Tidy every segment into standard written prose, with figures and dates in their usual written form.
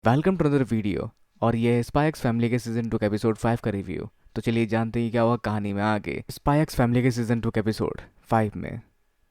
Welcome to other video. और ये है स्पाई एक्स फैमिली के सीजन 2 के एपिसोड 5 का रिव्यू। तो चलिए जानते हैं क्या हुआ कहानी में आगे। स्पाई एक्स फैमिली के सीजन 2 के एपिसोड 5 में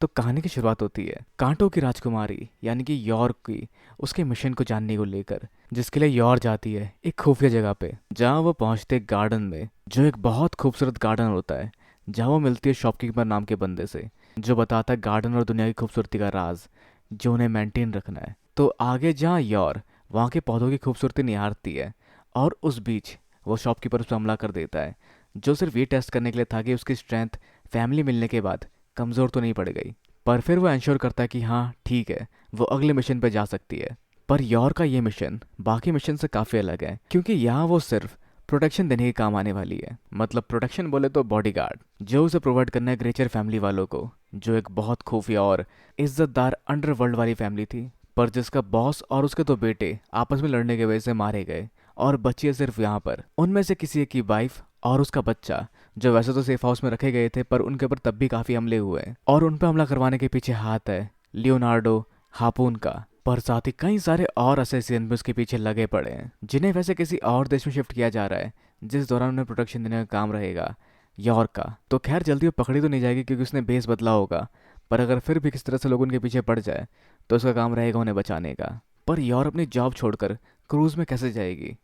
तो कहानी की शुरुआत होती है कांटो की राजकुमारी यानी कि यॉर की उसके मिशन को जानने को लेकर, जिसके लिए यॉर जाती है एक खुफिया जगह पे, जहाँ वो पहुंचते गार्डन में, जो एक बहुत खूबसूरत गार्डन होता है, जहाँ वो मिलती है शॉपकीपर नाम के बंदे से, जो बताता है गार्डन और दुनिया की खूबसूरती का राज जो उन्हें मेंटेन रखना है। तो आगे जहाँ यॉर वहाँ के पौधों की खूबसूरती निहारती है, और उस बीच वो शॉपकीपर उस पर हमला कर देता है, जो सिर्फ ये टेस्ट करने के लिए था कि उसकी स्ट्रेंथ फैमिली मिलने के बाद कमज़ोर तो नहीं पड़ गई। पर फिर वो इंश्योर करता है कि हाँ ठीक है, वो अगले मिशन पर जा सकती है। पर यॉर का ये मिशन बाकी मिशन से काफ़ी अलग है, क्योंकि यहाँ वो सिर्फ प्रोटेक्शन देने के काम आने वाली है। मतलब प्रोटेक्शन बोले तो बॉडीगार्ड, जो उसे प्रोवाइड करना है ग्रेचर फैमिली वालों को, जो एक बहुत खुफिया और इज्जतदार अंडरवर्ल्ड वाली फैमिली थी, पर जिसका बॉस और उसके दो बेटे आपस में लड़ने की वजह से मारे गए, और बची है सिर्फ यहाँ पर उनमें से किसी एक की वाइफ और उसका बच्चा, जो वैसे तो सेफ हाउस में रखे गए थे, पर उनके ऊपर तब भी काफी हमले हुए और उन पर हमला करवाने के पीछे हाथ है लियोनार्डो हापून का। पर साथ ही कई सारे और असैसिन भी उसके पीछे लगे पड़े हैं, जिन्हें वैसे किसी और देश में शिफ्ट किया जा रहा है, जिस दौरान उन्हें प्रोटेक्शन देने का काम रहेगा यॉर्क का। तो खैर जल्दी वो पकड़ी तो नहीं जाएगी क्योंकि उसने बेस बदला होगा, पर अगर फिर भी किस तरह से लोग उनके पीछे पड़ जाए तो उसका काम रहेगा उन्हें बचाने का। पर यॉर अपनी जॉब छोड़कर क्रूज में कैसे जाएगी?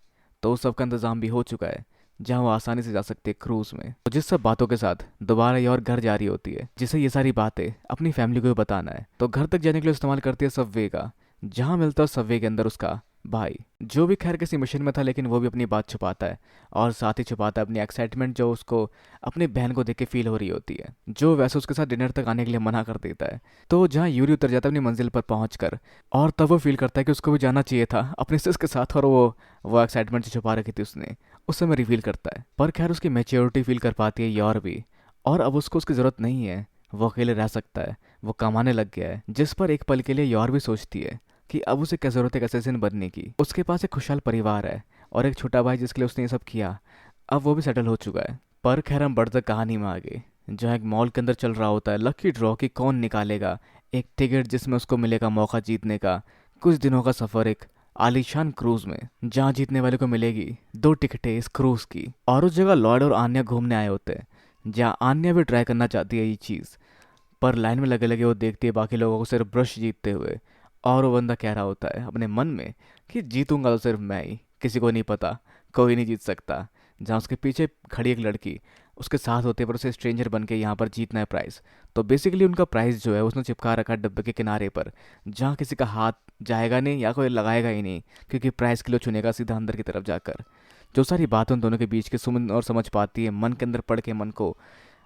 तो उस सब का इंतजाम भी हो चुका है, जहां वो आसानी से जा सकती है क्रूज में। तो जिस सब बातों के साथ दोबारा यॉर घर जा रही होती है, जिसे ये सारी बातें अपनी फैमिली को भी बताना है, तो घर तक जाने के लिए इस्तेमाल करती है सबवे का, जहां मिलता है सबवे के अंदर उसका भाई, जो भी खैर किसी मिशन में था, लेकिन वो भी अपनी बात छुपाता है, और साथ ही छुपाता है अपनी एक्साइटमेंट जो उसको अपनी बहन को देख के फील हो रही होती है, जो वैसे उसके साथ डिनर तक आने के लिए मना कर देता है। तो जहाँ यूरी उतर जाता है अपनी मंजिल पर पहुंचकर, और तब वो फील करता है कि उसको भी जाना चाहिए था अपने सिस के साथ, और वो एक्साइटमेंट से छुपा रखी थी उसने, उस समय रिवील करता है। पर खैर उसकी मेच्योरिटी फील कर पाती है यौर भी, और अब उसको उसकी ज़रूरत नहीं है, वो अकेले रह सकता है, वो कमाने लग गया है। जिस पर एक पल के लिए यौर भी सोचती है कि अब उसे क्या ज़रूरत है एक असेसिन बनने की। उसके पास एक खुशहाल परिवार है और एक छोटा भाई जिसके लिए उसने ये सब किया, अब वो भी सेटल हो चुका है। पर खैर हम बढ़ते कहानी में आगे, जहाँ एक मॉल के अंदर चल रहा होता है लकी ड्रॉ कि कौन निकालेगा एक टिकट जिसमें उसको मिलेगा मौका जीतने का कुछ दिनों का सफ़र एक आलीशान क्रूज में, जहाँ जीतने वाले को मिलेगी 2 टिकटें इस क्रूज की। और उस जगह लॉर्ड और आन्या घूमने आए होते हैं, जहाँ आन्या भी ट्राई करना चाहती है ये चीज़, पर लाइन में लगे लगे वो देखती है बाकी लोगों को सिर्फ ब्रश जीतते हुए, और वो बंदा कह रहा होता है अपने मन में कि जीतूंगा तो सिर्फ मैं ही, किसी को नहीं पता, कोई नहीं जीत सकता। जहाँ उसके पीछे खड़ी एक लड़की उसके साथ होते पर उसे स्ट्रेंजर बन के यहाँ पर जीतना है प्राइज़। तो बेसिकली उनका प्राइज़ जो है उसने चिपका रखा है डब्बे के किनारे पर, जहाँ किसी का हाथ जाएगा नहीं या कोई लगाएगा ही नहीं, क्योंकि प्राइज़ के लिए चुनेगा सीधा अंदर की तरफ जाकर। जो सारी बातें उन दोनों के बीच की सुन और समझ पाती है मन के अंदर पढ़ के मन को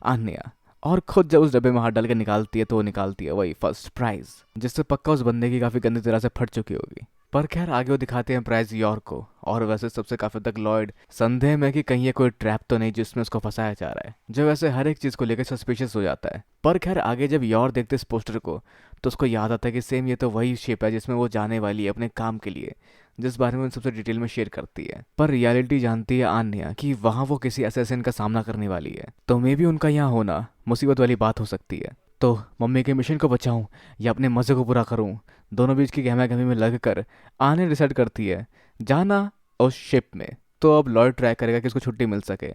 आन्या, और खुद जब उस डब्बे में हाथ डाल के निकालती है तो वो निकालती है वही फर्स्ट प्राइज, जिससे पक्का उस बंदे की काफी गंदी तरह से फट चुकी होगी। पर खैर आगे वो दिखाते हैं प्राइज यॉर्क को, और वैसे सबसे काफी तक लॉयड संदेह में कि कहीं ये कोई ट्रैप तो नहीं जिसमें उसको फंसाया जा रहा है, जो वैसे हर एक चीज को लेकर सस्पिशियस हो जाता है। पर खैर आगे जब यॉर देखते इस पोस्टर को, तो उसको याद आता है कि सेम ये तो वही शिप है जिसमें वो जाने वाली है अपने काम के लिए, जिस बारे में उन सबसे डिटेल में शेयर करती है। पर रियलिटी जानती है आन्या कि वहाँ वो किसी असैसिन का सामना करने वाली है, तो मे भी उनका यहाँ होना मुसीबत वाली बात हो सकती है। तो मम्मी के मिशन को बचाऊं या अपने मज़े को पूरा करूं, दोनों बीच की गहमा गहमी में लगकर आने डिसाइड करती है जाना उस शिप में। तो अब लॉयड ट्राई करेगा कि उसको छुट्टी मिल सके,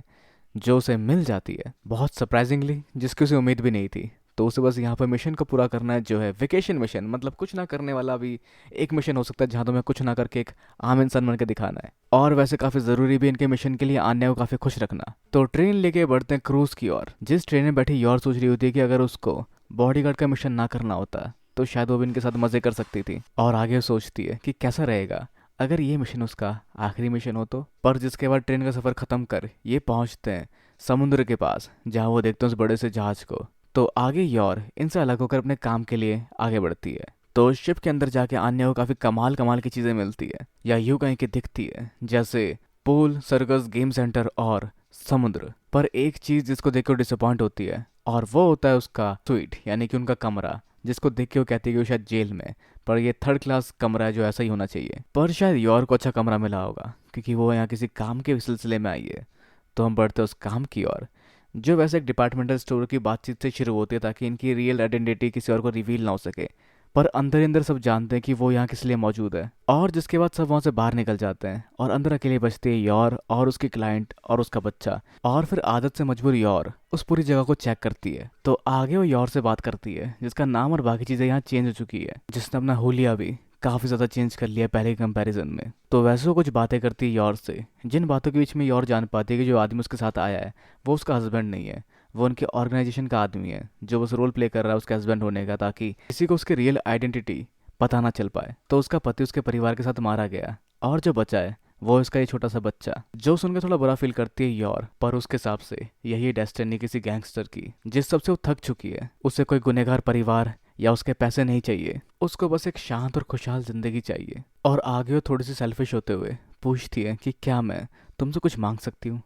जो उसे मिल जाती है बहुत सरप्राइजिंगली, जिसकी उसे उम्मीद भी नहीं थी। तो उसे बस यहाँ पर मिशन को पूरा करना है, जो है वेकेशन मिशन, मतलब कुछ ना करने वाला भी एक मिशन हो सकता है, जहाँ तुम्हें कुछ ना करके एक आम इंसान बन के दिखाना है। और वैसे काफ़ी ज़रूरी भी इनके मिशन के लिए आन्या को काफ़ी खुश रखना। तो ट्रेन लेके बढ़ते हैं क्रूज़ की ओर। जिस ट्रेन में बैठी यॉर सोच रही होती है कि अगर उसको बॉडीगार्ड का मिशन ना करना होता तो शायद वो भी इनके साथ मज़े कर सकती थी, और आगे सोचती है कि कैसा रहेगा अगर ये मिशन उसका आखिरी मिशन हो तो। पर जिसके बाद ट्रेन का सफ़र ख़त्म कर ये पहुंचते हैं समुद्र के पास, जहाँ वो देखते हैं उस बड़े से जहाज को। तो आगे यौर इनसे अलग होकर अपने काम के लिए आगे बढ़ती है। तो शिप के अंदर जाके आन्या को काफ़ी कमाल कमाल की चीज़ें मिलती है, या यूं कहीं की दिखती है, जैसे पूल, सर्कस, गेम सेंटर और समुद्र। पर एक चीज़ जिसको देख कर डिसअपॉइंट होती है, और वो होता है उसका स्वीट यानी कि उनका कमरा, जिसको देख के वो कहती है कि वो शायद जेल में, पर ये थर्ड क्लास कमरा है जो ऐसा ही होना चाहिए। पर शायद यौर को अच्छा कमरा मिला होगा क्योंकि वो यहाँ किसी काम के सिलसिले में आई है। तो हम बढ़ते हैं उस काम की ओर, जो वैसे एक डिपार्टमेंटल स्टोर की बातचीत से शुरू होती है ताकि इनकी रियल आइडेंटिटी किसी और को रिवील ना हो सके। पर अंदर ही अंदर सब जानते हैं कि वो यहाँ किस लिए मौजूद है। और जिसके बाद सब वहाँ से बाहर निकल जाते हैं और अंदर अकेले बचते हैं यॉर और उसकी क्लाइंट और उसका बच्चा। और फिर आदत से मजबूर यॉर उस पूरी जगह को चेक करती है। तो आगे वो यॉर से बात करती है, जिसका नाम और बाकी चीज़ें यहाँ चेंज हो चुकी है, जिसने अपना हुलिया भी काफ़ी ज़्यादा चेंज कर लिया पहले के कंपैरिजन में। तो वैसे वो कुछ बातें करती है यॉर से, जिन बातों के बीच में यॉर जान पाती है कि जो आदमी उसके साथ आया है वो उसका हस्बैंड नहीं है, वो उनके ऑर्गेनाइजेशन का आदमी है जो बस रोल प्ले कर रहा है उसके हस्बैंड होने का, ताकि किसी को उसकी रियल आइडेंटिटी पता ना चल पाए। तो उसका पति उसके परिवार के साथ मारा गया और जो बचा है वो इसका ये छोटा सा बच्चा, जो सुनकर थोड़ा बुरा फील करती है यॉर। पर उसके हिसाब से यही डेस्टिनी किसी गैंगस्टर की, जिस सबसे वो थक चुकी है। उसे कोई गुनहगार परिवार या उसके पैसे नहीं चाहिए, उसको बस एक शांत और खुशहाल जिंदगी चाहिए। और आगे वो थोड़ी सी सेल्फिश होते हुए पूछती है कि क्या मैं तुमसे कुछ मांग सकती हूँ?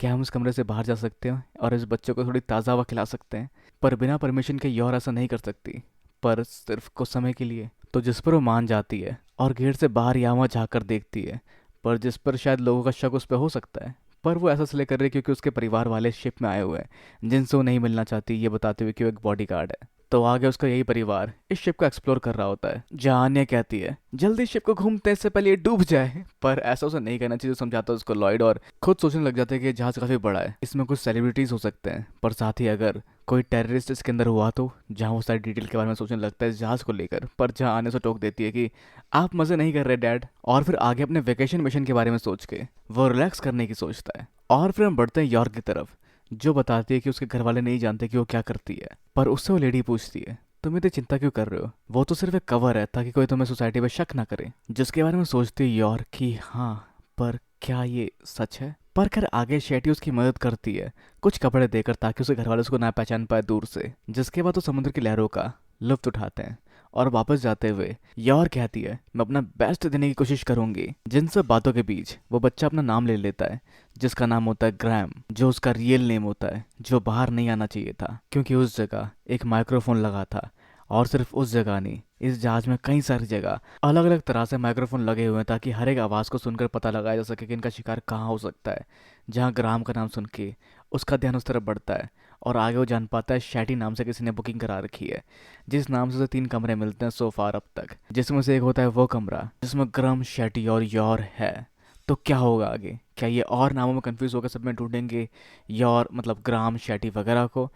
क्या हम इस कमरे से बाहर जा सकते हैं और इस बच्चे को थोड़ी ताज़ा हवा खिला सकते हैं? पर बिना परमिशन के यौर ऐसा नहीं कर सकती, पर सिर्फ कुछ समय के लिए। तो जिस पर वो मान जाती है और गेट से बाहर या वहाँ झाँक देखती है, पर जिस पर शायद लोगों का शक उस पर हो सकता है। पर वो ऐसा इसलिए कर रही है क्योंकि उसके परिवार वाले शिप में आए हुए हैं जिनसे वो नहीं मिलना चाहती, ये बताते हुए कि वो एक बॉडी गार्ड है। तो आगे उसका यही परिवार इस शिप को एक्सप्लोर कर रहा होता है, जहाँ आन्या कहती है जल्दी शिप को घूमते हैं, इससे पहले ये डूब जाए। पर ऐसा उसे नहीं करना चाहिए, समझाता है उसको लॉयड। और खुद सोचने लग जाते हैं कि ये जहाज काफी बड़ा है, इसमें कुछ सेलिब्रिटीज हो सकते हैं, पर साथ ही अगर कोई टेररिस्ट इसके अंदर हुआ तो। जहाँ वो सारी डिटेल के बारे में सोचने लगता है इस जहाज को लेकर, पर जहाँ आने से टोक देती है कि आप मजे नहीं कर रहे डैड। और फिर आगे अपने वेकेशन मिशन के बारे में सोच के वो रिलैक्स करने की सोचता है। और फिर हम बढ़ते हैं यॉर्क की तरफ, जो बताती है कि उसके घर वाले नहीं जानते कि वो क्या करती है। पर उससे वो लेडी पूछती है तुम इतनी चिंता क्यों कर रहे हो, वो तो सिर्फ एक कवर है ताकि कोई तुम्हें सोसाइटी में शक ना करे। जिसके बारे में सोचती है यॉर्क कि हाँ, पर क्या ये सच है? पर खैर आगे शेटी उसकी मदद करती है कुछ कपड़े देकर, ताकि उसके घर वाले उसको ना पहचान पाए दूर से। जिसके बाद वो समुद्र की लहरों का लुत्फ उठाते हैं। और वापस जाते हुए यॉर कहती है मैं अपना बेस्ट देने की कोशिश करूंगी। जिन सब बातों के बीच वो बच्चा अपना नाम ले लेता है, जिसका नाम होता है ग्रैम, जो उसका रियल नेम होता है, जो बाहर नहीं आना चाहिए था क्योंकि उस जगह एक माइक्रोफोन लगा था। और सिर्फ उस जगह नहीं, इस जहाज में कई सारी जगह अलग अलग तरह से माइक्रोफोन लगे हुए हैं, ताकि हर एक आवाज़ को सुनकर पता लगाया जा सके कि इनका शिकार कहाँ हो सकता है। जहाँ ग्राम का नाम सुन के उसका ध्यान उस तरफ बढ़ता है और आगे वो जान पाता है शैटी नाम से किसी ने बुकिंग करा रखी है, जिस नाम से उसे 3 कमरे मिलते हैं सो फार अब तक, जिसमें से एक होता है वो कमरा जिसमें ग्रम, शैटी और यौर है। तो क्या होगा आगे? क्या ये और नामों में कंफ्यूज होकर सब में ढूंढेंगे यौर मतलब ग्राम, शैटी वगैरह को,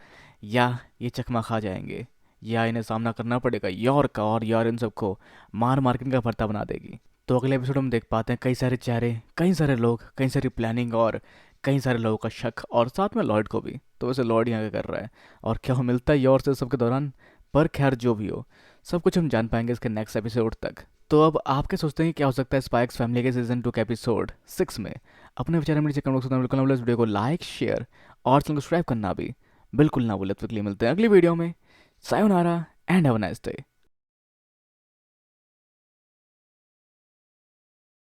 या ये चकमा खा जाएंगे, या इन्हें सामना करना पड़ेगा यौर का और यौर इन सबको मार मार के इनका भरता बना देगी? तो अगले एपिसोड में देख पाते हैं कई सारे चेहरे, कई सारे लोग, कई सारी प्लानिंग और कई सारे लोगों का शक, और साथ में लॉर्ड को भी। तो वैसे लॉर्ड यहाँ क्या कर रहा है और क्या वो मिलता है यौर से सबके दौरान? पर खैर जो भी हो, सब कुछ हम जान पाएंगे इसके नेक्स्ट एपिसोड तक। तो अब आप क्या सोचते हैं कि क्या हो सकता है स्पाई एक्स फैमिली के सीजन 2 के एपिसोड 6 में? अपने विचार में नीचे कमेंट बॉक्स में बिल्कुल ना भूलें। इस वीडियो को लाइक, शेयर और चैनल को सब्सक्राइब करना भी बिल्कुल ना भूलें। तो मिलते हैं अगली वीडियो में। Sayonara and have a nice day.